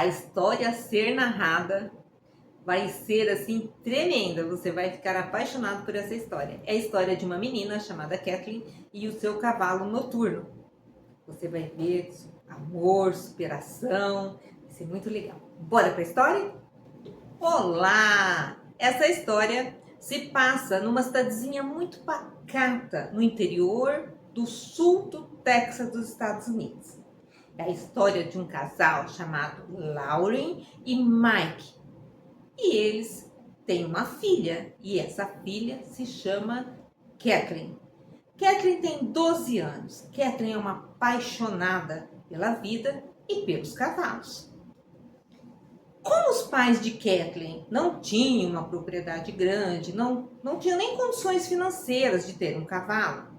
A história a ser narrada vai ser assim tremenda. Você vai ficar apaixonado por essa história. É a história de uma menina chamada Kathleen e o seu cavalo noturno. Você vai ver amor, superação. Vai ser muito legal. Bora para a história? Olá! Essa história se passa numa cidadezinha muito pacata no interior do sul do Texas, dos Estados Unidos. É a história de um casal chamado Lauren e Mike. E eles têm uma filha, e essa filha se chama Kathleen. Kathleen tem 12 anos. Kathleen é uma apaixonada pela vida e pelos cavalos. Como os pais de Kathleen não tinham uma propriedade grande, não tinham nem condições financeiras de ter um cavalo,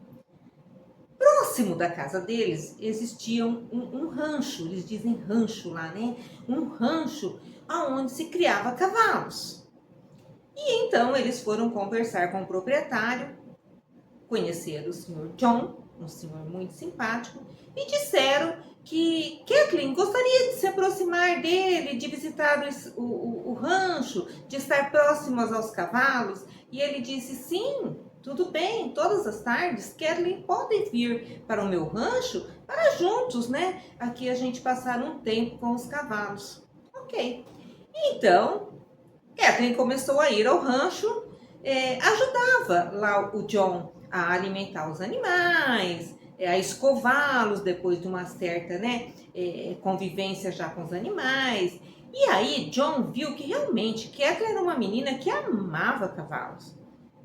próximo da casa deles existia um rancho, eles dizem rancho lá, né? Um rancho onde se criava cavalos. E então eles foram conversar com o proprietário, conheceram o senhor John, um senhor muito simpático, e disseram que Kathleen gostaria de se aproximar dele, de visitar o rancho, de estar próximos aos cavalos. E ele disse, sim, tudo bem, todas as tardes Kathleen pode vir para o meu rancho para juntos, né? Aqui a gente passar um tempo com os cavalos. Ok. Então, Kathleen começou a ir ao rancho, ajudava lá o John a alimentar os animais, a escová-los depois de uma certa, né, convivência já com os animais. E aí John viu que realmente Kathleen era uma menina que amava cavalos.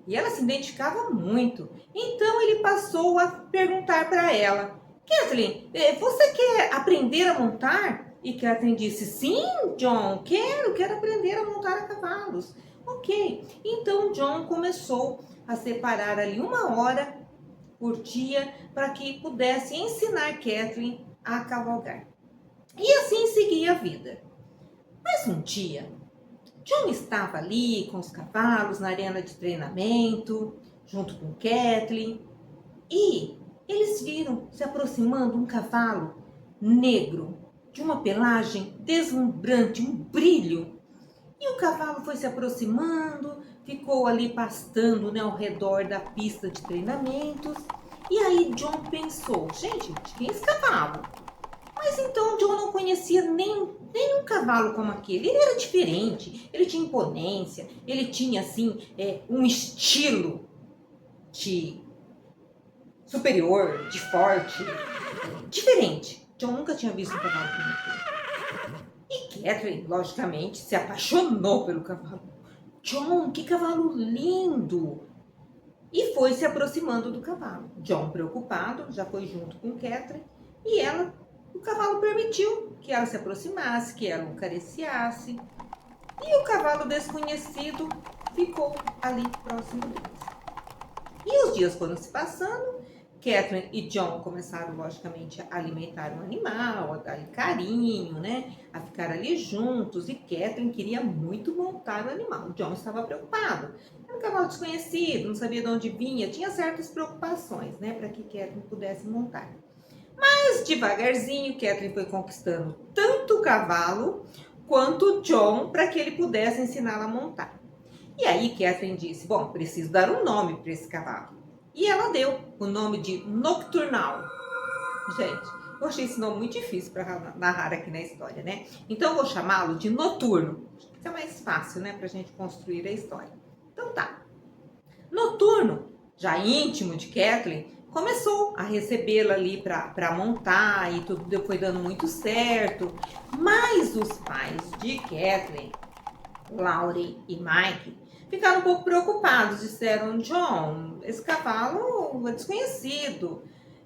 E ela se identificava muito. Então ele passou a perguntar para ela, Kathleen, você quer aprender a montar? E Kathleen disse, sim, John, quero aprender a montar a cavalos. Ok, então John começou a separar ali 1 hora por dia para que pudesse ensinar Kathleen a cavalgar. E assim seguia a vida. Mas um dia, John estava ali com os cavalos na arena de treinamento, junto com Kathleen, e eles viram se aproximando um cavalo negro, de uma pelagem deslumbrante, um brilho. E o cavalo foi se aproximando, ficou ali pastando, né, ao redor da pista de treinamentos. E aí John pensou, gente, de quem é esse cavalo? Mas então John não conhecia nenhum cavalo como aquele. Ele era diferente, ele tinha imponência, ele tinha assim um estilo de superior, de forte, diferente. John nunca tinha visto um cavalo como aquele. E Kathleen, logicamente, se apaixonou pelo cavalo. John, que cavalo lindo! E foi se aproximando do cavalo. John, preocupado, já foi junto com Kathleen e o cavalo permitiu que ela se aproximasse, que ela o acariciasse. E o cavalo desconhecido ficou ali próximo deles. E os dias foram se passando. Kathleen e John começaram, logicamente, a alimentar o animal, a dar carinho, né? A ficar ali juntos. E Kathleen queria muito montar o animal. John estava preocupado. Era um cavalo desconhecido, não sabia de onde vinha, tinha certas preocupações, né? Para que Kathleen pudesse montar. Mas devagarzinho, Kathleen foi conquistando tanto o cavalo quanto John para que ele pudesse ensiná-la a montar. E aí Kathleen disse, bom, preciso dar um nome para esse cavalo. E ela deu o nome de Nocturnal. Gente, eu achei esse nome muito difícil para narrar aqui na história, né? Então eu vou chamá-lo de Noturno. Isso é mais fácil, né, para a gente construir a história. Então tá. Noturno, já íntimo de Kathleen, começou a recebê-la ali para montar e tudo foi dando muito certo. Mas os pais de Kathleen, Laurie e Mike, ficaram um pouco preocupados. Disseram, John, esse cavalo é desconhecido.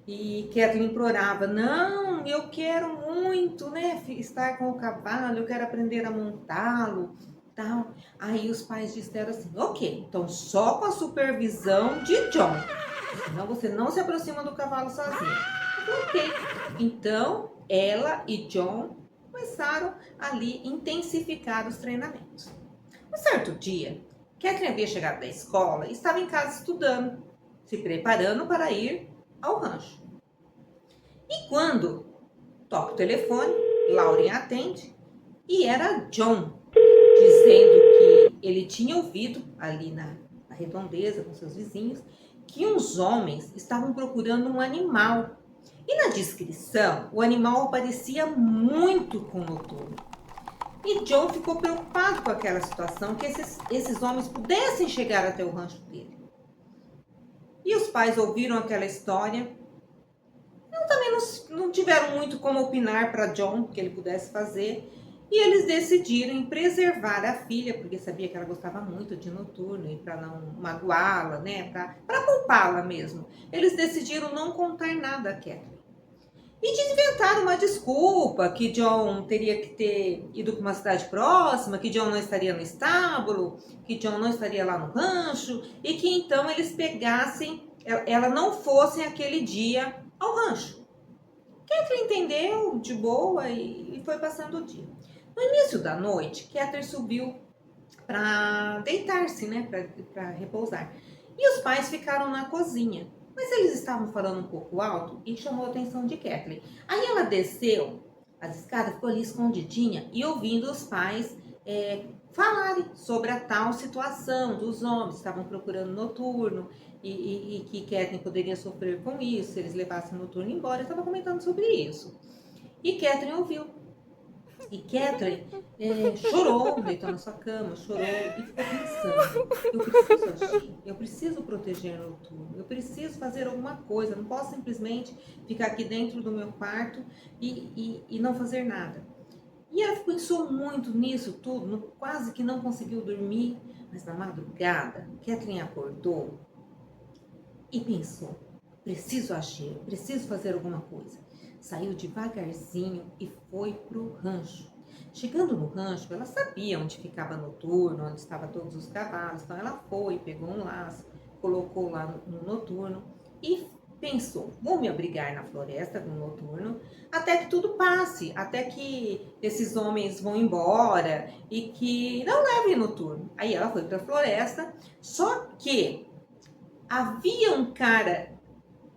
E Kathleen implorava, não, eu quero muito, né, estar com o cavalo, eu quero aprender a montá-lo. Tal. Aí os pais disseram assim, ok, então só com a supervisão de John, senão você não se aproxima do cavalo sozinho. Ok, então ela e John começaram ali intensificar os treinamentos. Um certo dia, Kathleen havia chegado da escola e estava em casa estudando, se preparando para ir ao rancho. E quando toca o telefone, Lauren atende E era John, dizendo que ele tinha ouvido ali na redondeza com seus vizinhos que uns homens estavam procurando um animal. E na descrição, o animal aparecia muito com o Noturno. E John ficou preocupado com aquela situação, que esses homens pudessem chegar até o rancho dele. E os pais ouviram aquela história. Também não tiveram muito como opinar para John que ele pudesse fazer. E eles decidiram em preservar a filha, porque sabia que ela gostava muito de Noturno, e para não magoá-la, né, para poupá-la mesmo. Eles decidiram não contar nada a Kathleen. E inventaram uma desculpa, que John teria que ter ido para uma cidade próxima, que John não estaria no estábulo, que John não estaria lá no rancho, e que então eles pegassem, ela não fossem aquele dia ao rancho. Kathleen entendeu de boa e foi passando o dia. No início da noite, Kathleen subiu para deitar-se, né, para repousar. E os pais ficaram na cozinha. Mas eles estavam falando um pouco alto e chamou a atenção de Kathleen. Aí ela desceu as escadas, ficou ali escondidinha e ouvindo os pais falarem sobre a tal situação dos homens que estavam procurando Noturno e que Kathleen poderia sofrer com isso se eles levassem Noturno embora. Estava comentando sobre isso. E Kathleen ouviu. E Kathleen chorou, deitou na sua cama, chorou e ficou pensando: eu preciso agir, eu preciso proteger o Noturno, eu preciso fazer alguma coisa, não posso simplesmente ficar aqui dentro do meu quarto e não fazer nada. E ela pensou muito nisso tudo, quase que não conseguiu dormir, mas na madrugada, Kathleen acordou e pensou: preciso agir, preciso fazer alguma coisa. Saiu devagarzinho e foi pro rancho. Chegando no rancho, ela sabia onde ficava Noturno, onde estavam todos os cavalos. Então ela foi, pegou um laço, colocou lá no Noturno e pensou: vou me abrigar na floresta com o Noturno até que tudo passe, até que esses homens vão embora e que não levem Noturno. Aí ela foi para a floresta, só que havia um cara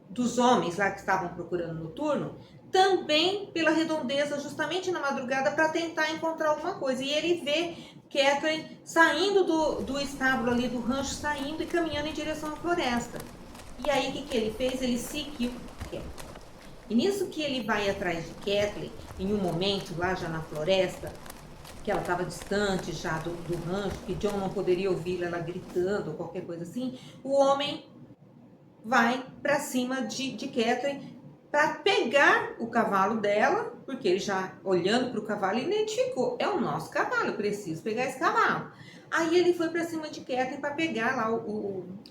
dos homens lá que estavam procurando Noturno também pela redondeza, justamente na madrugada, para tentar encontrar alguma coisa. E ele vê Kathleen saindo do estábulo ali, do rancho, saindo e caminhando em direção à floresta. E aí, o que ele fez? Ele seguiu Kathleen. E nisso que ele vai atrás de Kathleen, em um momento lá já na floresta, que ela estava distante já do rancho, que John não poderia ouvir ela gritando ou qualquer coisa assim, o homem vai para cima de Kathleen para pegar o cavalo dela, porque ele já olhando para o cavalo identificou: é o nosso cavalo, eu preciso pegar esse cavalo. Aí ele foi para cima de Kathleen para pegar lá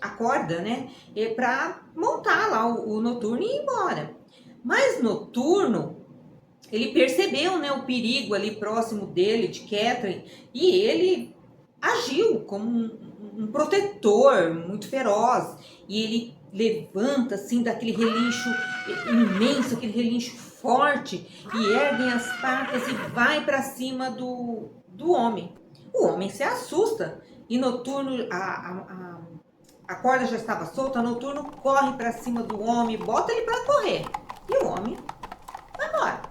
a corda, né, para montar lá o Noturno e ir embora. Mas Noturno, ele percebeu, né, o perigo ali próximo dele, de Kathleen, e ele agiu como um protetor muito feroz. E ele levanta assim daquele relincho imenso, aquele relincho forte, e erguem as patas e vai para cima do homem. O homem se assusta e Noturno, a corda já estava solta, Noturno corre para cima do homem, bota ele para correr e o homem vai embora.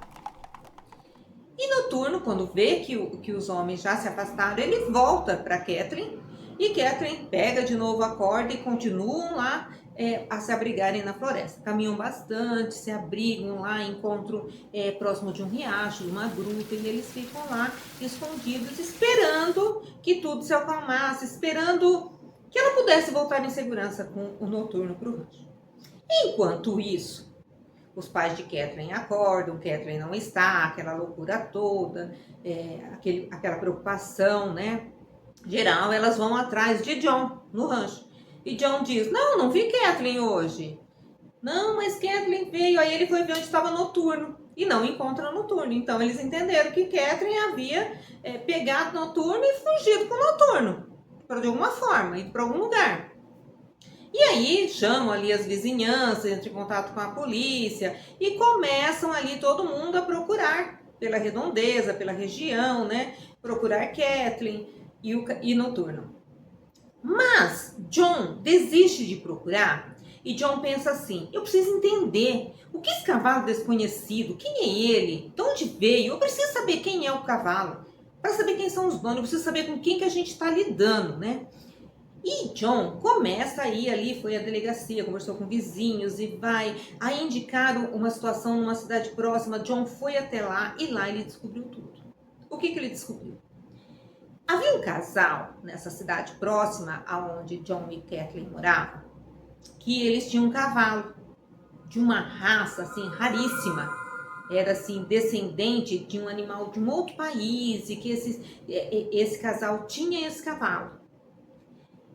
E Noturno, quando vê que os homens já se afastaram, ele volta para Kathleen e Kathleen pega de novo a corda e continuam lá a se abrigarem na floresta. Caminham bastante, se abrigam lá, encontram próximo de um riacho, de uma gruta, e eles ficam lá escondidos, esperando que tudo se acalmasse, esperando que ela pudesse voltar em segurança com o Noturno para o rancho. Enquanto isso, os pais de Kathleen acordam, Kathleen não está, aquela loucura toda, aquela preocupação, né, geral. Elas vão atrás de John no rancho. E John diz: não vi Kathleen hoje. Não, mas Kathleen veio. Aí ele foi ver onde estava Noturno e não encontra Noturno. Então eles entenderam que Kathleen havia pegado Noturno e fugido com Noturno, de alguma forma, ido para algum lugar. E aí chamam ali as vizinhanças, entram em contato com a polícia e começam ali todo mundo a procurar pela redondeza, pela região, né? Procurar Kathleen e Noturno. Mas John desiste de procurar e John pensa assim: eu preciso entender o que é esse cavalo desconhecido, quem é ele, de onde veio, eu preciso saber quem é o cavalo. para saber quem são os donos, precisa saber com quem que a gente está lidando, né? E John começa a ir ali, foi à delegacia, conversou com vizinhos e vai. Aí indicaram uma situação numa cidade próxima. John foi até lá e lá ele descobriu tudo. O que ele descobriu? Havia um casal nessa cidade próxima aonde John e Kathleen moravam, que eles tinham um cavalo de uma raça assim raríssima. Era assim descendente de um animal de um outro país e que esse casal tinha esse cavalo.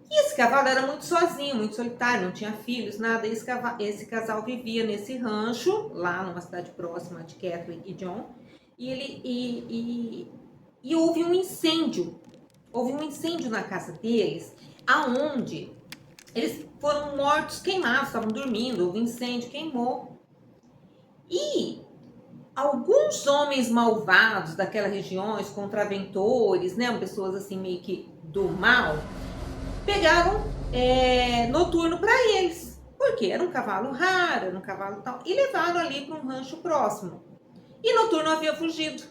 E esse cavalo era muito sozinho, muito solitário, não tinha filhos, nada. Esse casal vivia nesse rancho, lá numa cidade próxima de Kathleen e John. E houve um incêndio. Houve um incêndio na casa deles, aonde eles foram mortos, queimados, estavam dormindo, houve incêndio, queimou. E alguns homens malvados daquelas regiões, contraventores, né, pessoas assim meio que do mal, pegaram Noturno para eles, porque era um cavalo raro, era um cavalo tal, e levaram ali para um rancho próximo. E Noturno havia fugido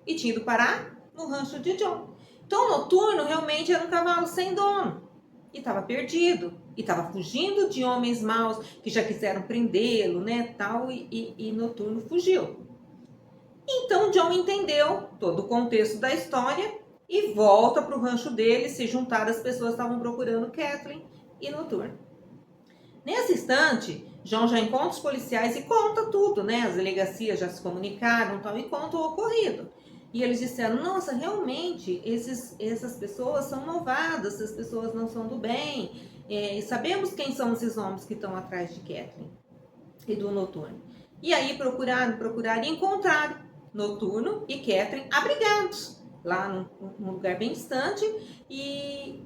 e tinha ido parar no rancho de John. Então Noturno realmente era um cavalo sem dono e estava perdido e estava fugindo de homens maus que já quiseram prendê-lo, né, tal, e Noturno fugiu. Então John entendeu todo o contexto da história e volta para o rancho dele se juntar às pessoas que estavam procurando Kathleen e Noturno. Nesse instante, John já encontra os policiais e conta tudo, né? As delegacias já se comunicaram tal, e contam o ocorrido. E eles disseram, nossa, realmente, essas pessoas são malvadas, essas pessoas não são do bem. E sabemos quem são esses homens que estão atrás de Kathleen e do Noturno. E aí procuraram e encontraram Noturno e Kathleen abrigados lá num lugar bem distante, e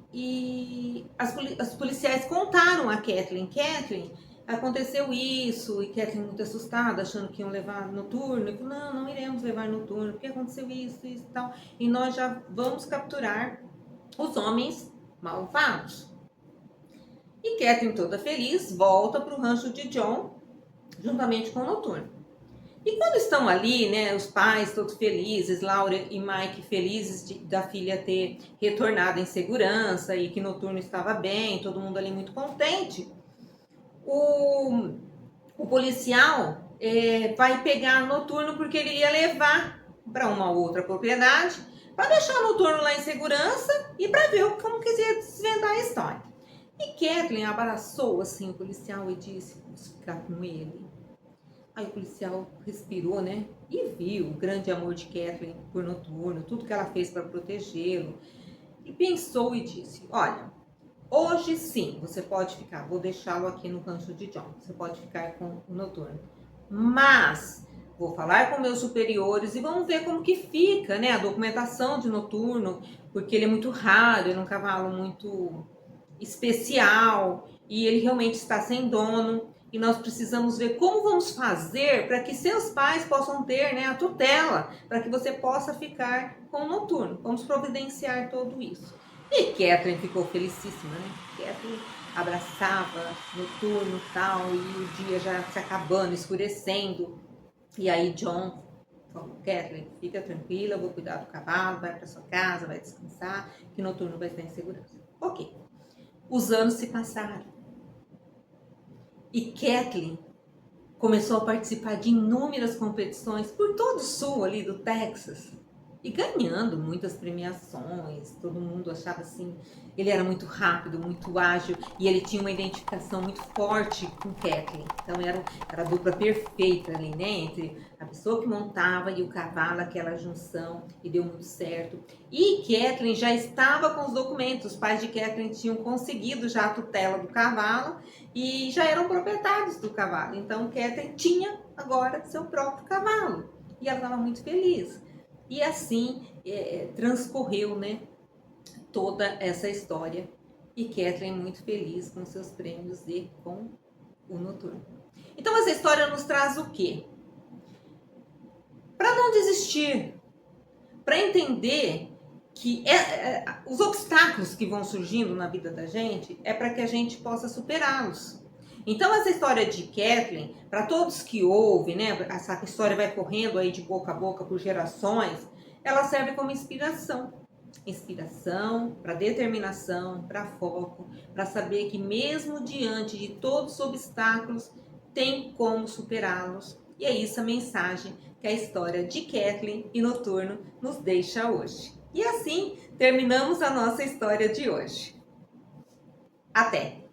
as policiais contaram a Kathleen, aconteceu isso, e Kathleen muito assustada, achando que iam levar Noturno, e falou, não iremos levar Noturno, porque aconteceu isso e tal, e nós já vamos capturar os homens malvados. E Kathleen, toda feliz, volta para o rancho de John, juntamente com o Noturno. E quando estão ali, né, os pais todos felizes, Laura e Mike felizes da filha ter retornado em segurança e que Noturno estava bem, todo mundo ali muito contente, o policial vai pegar Noturno porque ele ia levar para uma outra propriedade para deixar Noturno lá em segurança e para ver como que ia desvendar a história. E Kathleen abraçou assim o policial e disse, vamos ficar com ele. Aí o policial respirou, né? E viu o grande amor de Kathleen por Noturno, tudo que ela fez para protegê-lo. E pensou e disse, olha, hoje sim, você pode ficar, vou deixá-lo aqui no rancho de John, você pode ficar com o Noturno. Mas vou falar com meus superiores e vamos ver como que fica, né? A documentação de Noturno, porque ele é muito raro, ele é um cavalo muito especial e ele realmente está sem dono. E nós precisamos ver como vamos fazer para que seus pais possam ter, né, a tutela, para que você possa ficar com o Noturno. Vamos providenciar tudo isso. E Kathleen ficou felicíssima, né? Kathleen abraçava Noturno e tal, e o dia já se acabando, escurecendo. E aí John falou, Kathleen, fica tranquila, eu vou cuidar do cavalo, vai para sua casa, vai descansar, que Noturno vai estar em segurança. Ok. Os anos se passaram. E Kathleen começou a participar de inúmeras competições por todo o sul ali do Texas. E ganhando muitas premiações, todo mundo achava assim, ele era muito rápido, muito ágil e ele tinha uma identificação muito forte com Kathleen. Então era a dupla perfeita ali, né, entre a pessoa que montava e o cavalo, aquela junção, e deu muito certo. E Kathleen já estava com os documentos, os pais de Kathleen tinham conseguido já a tutela do cavalo e já eram proprietários do cavalo. Então Kathleen tinha agora seu próprio cavalo e ela estava muito feliz. E assim transcorreu, né, toda essa história. E Kathleen muito feliz com seus prêmios e com o Noturno. Então essa história nos traz o quê? Para não desistir, para entender que os obstáculos que vão surgindo na vida da gente é para que a gente possa superá-los. Então essa história de Kathleen, para todos que ouvem, né, essa história vai correndo aí de boca a boca por gerações, ela serve como inspiração. Inspiração para determinação, para foco, para saber que mesmo diante de todos os obstáculos, tem como superá-los. E é isso a mensagem que a história de Kathleen e Noturno nos deixa hoje. E assim terminamos a nossa história de hoje. Até!